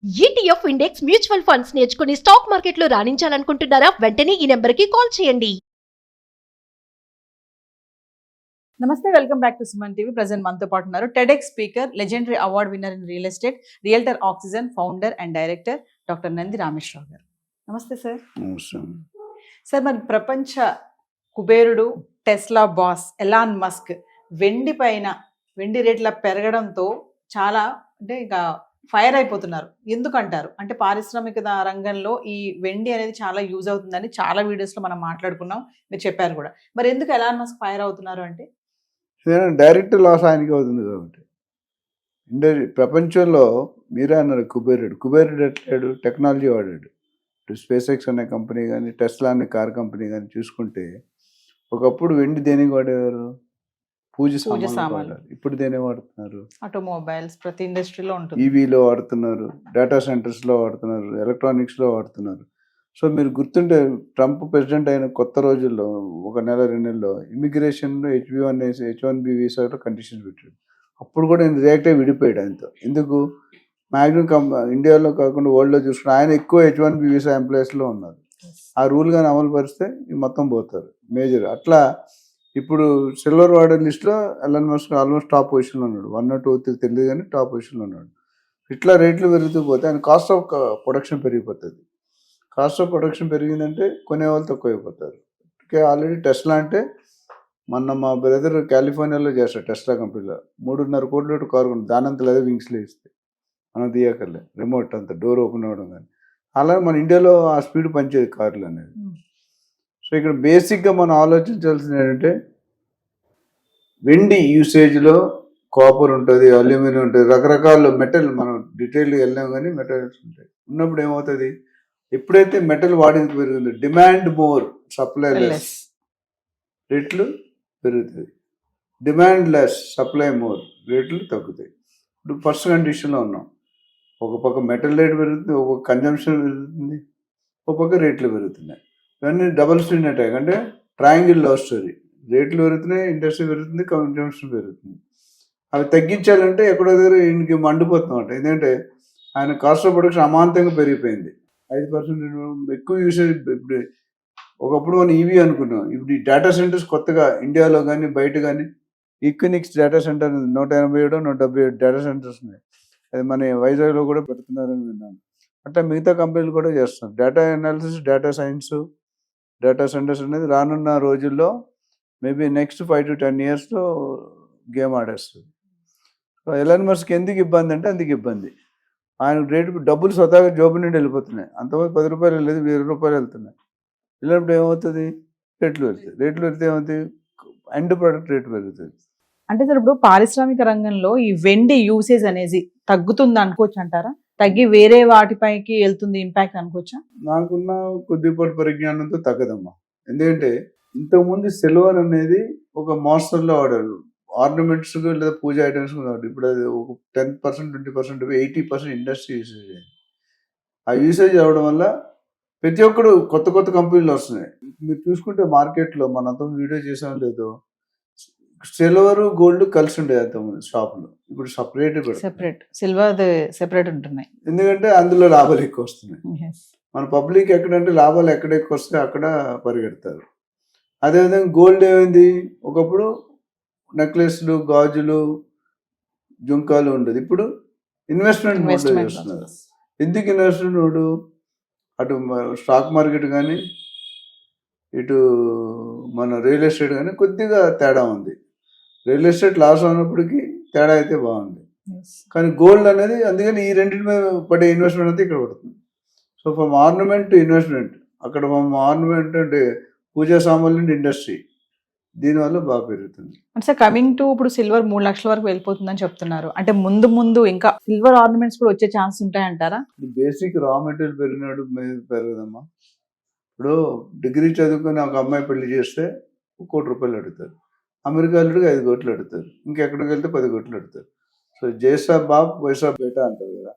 ETF index mutual funds నేర్చుకుని stock మార్కెట్లో రాణించాలనుకుంటున్నారా? వెంటనే ఈ నెంబర్కి కాల్ చేయండి. నమస్తే, welcome back to Suman TV. Present మనతో పాటు ఉన్నారు TEDx speaker, legendary award winner in real estate, realtor oxygen founder and director doctor Nandi Rameshwar Rao గారు. నమస్తే సార్. సార్, మరి ప్రపంచ కుబేరుడు టెస్లా బాస్ ఎలాన్ మస్క్ వెండి రేట్ల పెరగడంతో చాలా అంటే ఇంకా ఫైర్ అయిపోతున్నారు. ఎందుకంటారు అంటే పారిశ్రామిక రంగంలో ఈ వెండి అనేది చాలా యూజ్ అవుతుందని చాలా వీడియోస్లో మనం మాట్లాడుకున్నాం, మీరు చెప్పారు కూడా. మరి ఎందుకు ఎలాన్ మస్క్ ఫైర్ అవుతున్నారు అంటే డైరెక్ట్ లాస్ ఆయనకి అవుతుంది కాబట్టి. ప్రపంచంలో మీరే అన్నారు కుబేరుడు ఎట్లాడు టెక్నాలజీ వాడాడు. ఇప్పుడు స్పేస్ ఎక్స్ అనే కంపెనీ కానీ, టెస్లా అనే కార్ కంపెనీ కానీ చూసుకుంటే ఒకప్పుడు వెండి దేనికి వాడేవారు? పూజ సామాన్లు. ఇప్పుడు దేని వాడుతున్నారు? ఆటోమొబైల్స్, ప్రతి ఇండస్ట్రీలో ఉంటుంది. ఈవీలో వాడుతున్నారు, డేటా సెంటర్స్లో వాడుతున్నారు, ఎలక్ట్రానిక్స్లో వాడుతున్నారు. సో మీరు గుర్తుంటే ట్రంప్ ప్రెసిడెంట్ అయిన కొత్త రోజుల్లో ఒక నెల 2 నెలల్లో ఇమిగ్రేషన్లో H1B వీసాలో కండిషన్స్ పెట్టాడు. అప్పుడు కూడా ఆయన రియాక్ట్ అయ్యి విడిపోయాడు ఆయనతో. ఎందుకు? మ్యాక్సిమం ఇండియాలో కాకుండా వరల్డ్లో చూసుకుని ఆయన ఎక్కువ H1B వీసా ఎంప్లాయీస్లో ఉన్నారు. ఆ రూల్ కానీ అమలు పరిస్తే మొత్తం పోతారు మేజర్. అట్లా ఇప్పుడు సిల్వర్ వార్డర్ లిస్ట్లో ఎలాన్ మస్క్ ఆల్మోస్ట్ టాప్ పొజిషన్లో ఉన్నాడు. 1 or 2 తెలియదు కానీ టాప్ పొజిషన్లో ఉన్నాడు. ఇట్లా రేట్లు పెరుగుతూ పోతే ఆయన కాస్ట్ ఆఫ్ ప్రొడక్షన్ పెరిగిపోతుంది. కాస్ట్ ఆఫ్ ప్రొడక్షన్ పెరిగిందంటే కొనేవాళ్ళు తక్కువ అయిపోతారు. ఆల్రెడీ టెస్లా అంటే మా బ్రదర్ కాలిఫోర్నియాలో చేస్తాడు టెస్లా కంపెనీలో 3.5 కోట్ల కారు ఉంది. దానంత లేదా వింగ్స్లో ఇస్తే మనం తీయకర్లే, రిమోట్ అంత డోర్ ఓపెన్ అవ్వడం కానీ. అలా మన ఇండియాలో ఆ స్పీడ్ పనిచేది కార్లు అనేది. సో ఇక్కడ బేసిక్గా మనం ఆలోచించాల్సింది ఏంటంటే వెండి యూసేజ్లో కాపర్ ఉంటుంది, అల్యూమినియం ఉంటుంది, రకరకాల మెటల్. మనం డీటెయిల్గా వెళ్ళాం కానీ మెటల్స్ ఉంటాయి. ఉన్నప్పుడు ఏమవుతుంది? ఎప్పుడైతే మెటల్ వాడింది పెరుగుతుంది, డిమాండ్ మోర్, సప్లై లెస్, రేట్లు పెరుగుతుంది. డిమాండ్ లెస్, సప్లై మోర్, రేట్లు తగ్గుతాయి. ఇప్పుడు ఫస్ట్ కండిషన్లో ఉన్నాం. ఒక పక్క మెటల్ రేట్ పెరుగుతుంది, ఒక కన్జంప్షన్ పెరుగుతుంది, ఒక పక్క రేట్లు పెరుగుతున్నాయి. ఇవన్నీ డబల్ స్ట్రీన్ అటాక్ అంటే ట్రయాంగిల్ లవ్ స్టోరీ. రేట్లు పెరుగుతున్నాయి, ఇండస్ట్రీ పెరుగుతుంది, కన్జంప్షన్ పెరుగుతుంది. అవి తగ్గించాలంటే ఎక్కడో దగ్గర ఈయనకి మండిపోతుందన్నమాట. ఎందుకంటే ఆయన కాస్ట్ ఆఫ్ ప్రొడక్షన్ అమాంతంగా పెరిగిపోయింది. 5% ఎక్కువ యూసేజ్. ఇప్పుడు ఒకప్పుడు మనం ఈవీ అనుకున్నాం. ఇప్పుడు ఈ డేటా సెంటర్స్ కొత్తగా ఇండియాలో కానీ బయట కానీ ఈక్వినిక్స్ డేటా సెంటర్ 187, 177 డేటా సెంటర్స్ ఉన్నాయి. అది మన వైజాగ్లో కూడా పెడుతున్నారని విన్నాను. అంటే మిగతా కంపెనీలు కూడా చేస్తున్నారు. Data analysis, data science, data centers అనేది రానున్న రోజుల్లో మేబీ నెక్స్ట్ 5 to 10 yearsలో గేమ్ ఆడేస్తుంది. ఎలాన్ మస్క్ ఎందుకు ఇబ్బంది అంటే అందుకు ఇబ్బంది. ఆయన రేటు డబ్బులు స్వతహాగా జోబు నుండి వెళ్ళిపోతున్నాయి. అంతమంది 10 రూపాయలు వెళ్ళేది 1000 రూపాయలు వెళ్తున్నాయి. వెళ్ళినప్పుడు ఏమవుతుంది? రేట్లు పెరుగుతాయి. రేట్లు పెరిగితే ఏమవుతుంది? ఎండ్ ప్రొడక్ట్ రేటు పెరుగుతుంది. అంటే సార్, ఇప్పుడు పారిశ్రామిక రంగంలో ఈ వెండి యూసేజ్ అనేది తగ్గుతుంది అనుకోవచ్చు అంటారా? తగ్గి వేరే వాటిపైకి వెళ్తుంది ఇంపాక్ట్ అనుకోవచ్చా? నాకున్న కొద్దిపాటి పరిజ్ఞానంతో తగ్గదమ్మా. ఎందుకంటే ఇంతకుముందు సిల్వర్ అనేది ఒక మోస్తరులో వాడారు, ఆర్నమెంట్స్ లేదా పూజ ఐటమ్స్ వాడారు. ఇప్పుడు అది ఒక 10%, 20%, 80% ఇండస్ట్రీ యూసేజ్ అయింది. ఆ యూసేజ్ అవ్వడం వల్ల ప్రతి ఒక్కరు కొత్త కొత్త కంపెనీలు వస్తున్నాయి. మీరు చూసుకుంటే మార్కెట్లో మన అంతకుముందు వీడియో చేసాం లేదో, సిల్వర్ గోల్డ్ కలిసి ఉండేది అంతకుముందు షాపులు. ఇప్పుడు సెపరేట్ సిల్వర్ సెపరేట్ ఉంటున్నాయి. ఎందుకంటే అందులో లాభాలు ఎక్కువ వస్తున్నాయి. మన పబ్లిక్ ఎక్కడంటే లాభాలు ఎక్కడ ఎక్కువ వస్తే అక్కడ పరిగెడతారు. అదేవిధంగా గోల్డ్ ఏమైంది? ఒకప్పుడు నెక్లెస్లు, గాజులు, జుంకాలు ఉండేది. ఇప్పుడు ఇన్వెస్ట్మెంట్ మోడ్ చేస్తున్నారు. ఎందుకు ఇన్వెస్ట్మెంట్ మోడ్? అటు స్టాక్ మార్కెట్ కానీ, ఇటు మన రియల్ ఎస్టేట్ కానీ కొద్దిగా తేడా ఉంది. రియల్ ఎస్టేట్ లాస్ అయినప్పటికీ తేడా అయితే బాగుంది. కానీ గోల్డ్ అనేది, అందుకని ఈ రెండింటి మీద పడే ఇన్వెస్ట్మెంట్ అంతా ఇక్కడ పడుతుంది. So from ornament to investment, అక్కడ ఫ్రమ్ ఆర్నమెంట్ అంటే పూజా సామాన్లు ఇండస్ట్రీ, దీనివల్ల బాగా పెరుగుతుంది. అంటే సార్, కమింగ్ టు ఇప్పుడు సిల్వర్ 3 లక్షల వరకు వెళ్ళిపోతుందని చెప్తున్నారు. అంటే ముందు ఇంకా సిల్వర్ ఆర్నమెంట్స్ కూడా వచ్చే ఛాన్స్ ఉంటాయంటారా? బేసిక్ రా మెటీరియల్ పెరిగినాడు పెరగదమ్మా. ఇప్పుడు డిగ్రీ చదువుకుని ఒక అమ్మాయి పెళ్లి చేస్తే 1 కోటి రూపాయలు అడుగుతారు. అమెరికా వెళ్ళడానికి 5 కోట్లు అడుగుతారు. ఇంకెక్కడికి వెళ్తే 10 కోట్లు అడుగుతారు. సో జైసా బాప్ వైసా బేటా అంటారు కదా,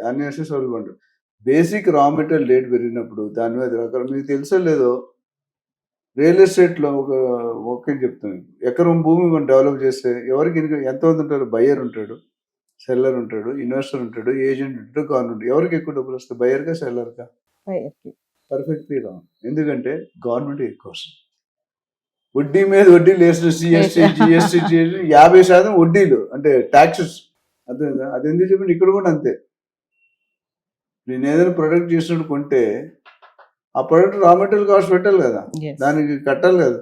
దాన్ని వేసి సోల్వ్ అంటారు. బేసిక్ రా మెటీరియల్ రేట్ పెరిగినప్పుడు దాని మీద రకాల, మీకు తెలుసో లేదో, రియల్ ఎస్టేట్లో ఒక చెప్తాను, ఎకరం భూమి మనం డెవలప్ చేస్తే ఎవరికి ఎంతమంది ఉంటారు? బయ్యర్ ఉంటాడు, సెల్లర్ ఉంటాడు, ఇన్వెస్టర్ ఉంటాడు, ఏజెంట్ ఉంటాడు, గవర్నమెంట్. ఎవరికి ఎక్కువ డబ్బులు వస్తాయి, బయర్గా సెల్లర్గా? Perfectly wrong. ఎందుకంటే గవర్నమెంట్ ఎక్కువ వస్తుంది. వడ్డీ మీద వడ్డీ లేసిన సిఎస్టీ జిఎస్టీ 50% వడ్డీలు అంటే ట్యాక్సెస్. అదే అది ఎందుకు చెప్పండి, ఇక్కడ కూడా అంతే. నేను ఏదైనా ప్రొడక్ట్ చేసినట్టు కొంటే ఆ ప్రొడక్ట్ రా మెటీరియల్ కాస్ట్ పెట్టాలి కదా, దానికి కట్టాలి కదా.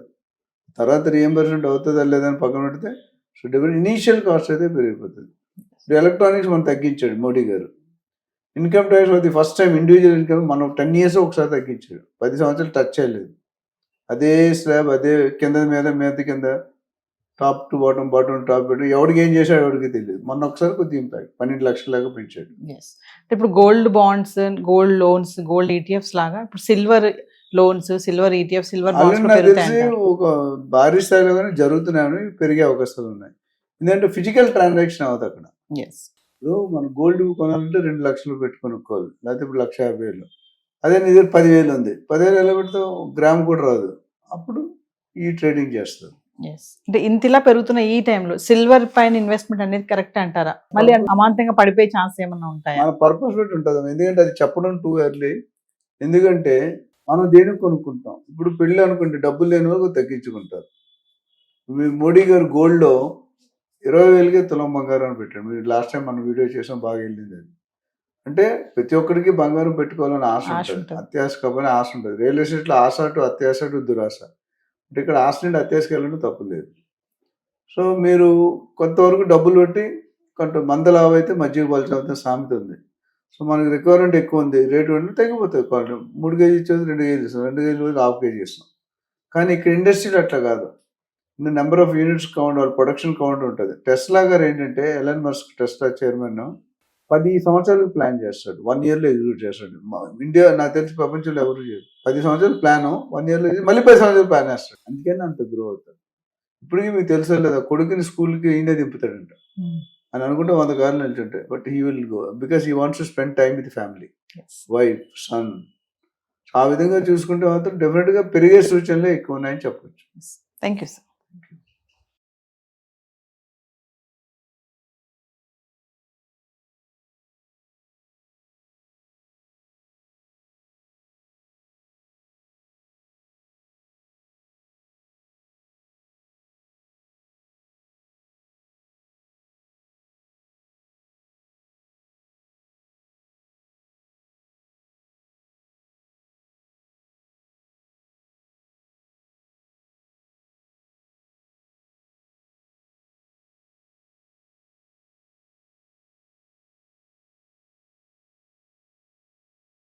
తర్వాత రీఎంబర్స్మెంట్ అవుతుందా లేదని పక్కన పెడితే సో డెఫినెట్ ఇనీషియల్ కాస్ట్ అయితే పెరిగిపోతుంది. ఇప్పుడు ఎలక్ట్రానిక్స్ మనం తగ్గించాడు మోడీ గారు. ఇన్కమ్ ట్యాక్స్ అది ఫస్ట్ టైం ఇండివిజువల్ ఇన్కమ్ మనం 10 years ఒకసారి తగ్గించాడు. 10 సంవత్సరాలు టచ్ చేయలేదు. అదే స్లాబ్, అదే కింద మీద కింద, top to bottom, bottom top పెట్టు, ఎవరికి ఏం చేశాడు ఎవరికి తెలియదు. మొన్న ఒకసారి కొద్దిగా ఇంపాక్ట్ 12 లక్షల లాగా పెంచాడు. ఇప్పుడు gold bonds, gold loans, gold ETFs లాగా ఇప్పుడు silver loans, silver ETF, silver bonds నాకు తెలిసి ఒక భారీ స్థాయిలో కానీ జరుగుతున్నాయని పెరిగే అవకాశాలు ఉన్నాయి. ఎందుకంటే ఫిజికల్ ట్రాన్సాక్షన్ అవుతుంది అక్కడ. ఇప్పుడు మనం గోల్డ్ కొనాలంటే 2 లక్షలు పెట్టుకొనుక్కోవాలి, లేకపోతే ఇప్పుడు 1,50,000. అదే నీ దగ్గర 10,000 ఉంది, 10,000 ఎలా పెడతావు, గ్రామ్ కూడా రాదు. అప్పుడు ఈ ట్రేడింగ్ చేస్తారు. అంటే ఇంతలా పెరుగుతున్న ఈ టైంలో సిల్వర్ పైన ఇన్వెస్ట్మెంట్ అనేది కరెక్ట్ అంటారా? మళ్ళీ అమాంతంగా పడిపోయే ఛాన్స్ ఏమన్నా ఉంటాయా? మన పర్పస్ పెట్టి ఉంటుంది. ఎందుకంటే అది చెప్పడం టూ ఎర్లీ. ఎందుకంటే మనం దేనికి కొనుక్కుంటాం. ఇప్పుడు పెళ్ళి అనుకుంటే డబ్బులు లేని వాళ్ళు తగ్గించుకుంటారు. మీ మోడీ గారు గోల్డ్లో 20,000కే తులం బంగారం అని పెట్టాడు. మీరు లాస్ట్ టైం మనం వీడియో చేసాం, బాగా వెళ్ళింది అది. అంటే ప్రతి ఒక్కరికి బంగారం పెట్టుకోవాలని ఆశ ఉంటుంది, అత్యాశ కాబట్టి ఆశ ఉంటుంది. రియల్ ఎస్టేట్లో ఆశ టు అత్యాశ టు దురాశ. అంటే ఇక్కడ ఆశ నుండి అత్యాశకి వెళ్ళడం తప్పు లేదు. సో మీరు కొంతవరకు డబ్బులు పెట్టి కొంత మంద లాభ అయితే మజ్జిగ పలచవుతున్న సామెత ఉంది. సో మనకి రిక్వైర్మెంట్ ఎక్కువ ఉంది, రేటు అంటే తగ్గిపోతుంది. 3 కేజీ ఇచ్చేది 2 కేజీలు ఇస్తాం, 2 కేజీలు పోయి 1/2 కేజీ ఇస్తాం. కానీ ఇక్కడ ఇండస్ట్రీలో అట్లా కాదు. నెంబర్ ఆఫ్ యూనిట్స్ కౌంట్, వాళ్ళ ప్రొడక్షన్ కౌంట్ ఉంటుంది. టెస్లా గారు ఏంటంటే, ఎలన్ మస్క్ టెస్లా చైర్మన్ 10 సంవత్సరాలకు ప్లాన్ చేస్తాడు, 1 yearలో ఎగ్జిక్యూట్ చేస్తాడు. ఇండియా నాకు తెలిసి ప్రపంచంలో ఎవరు చేయరు. 10 సంవత్సరాలు ప్లాన్, 1 yearలో మళ్ళీ 10 సంవత్సరాలు ప్లాన్ వేస్తాడు. అందుకని అంత గ్రో అవుతాడు. ఇప్పటికీ మీకు తెలుసా లేదా, కొడుకుని స్కూల్కి ఈయనే దింపుతాడంట అని అనుకుంటే 100 కార్లు వెళ్తుంటాయి. But he will go because he wants to spend time with family, wife, son. ఆ విధంగా చూసుకుంటే మాత్రం డెఫినెట్గా పెరిగే సూచనలే ఎక్కువ ఉన్నాయని చెప్పవచ్చు. Thank you sir.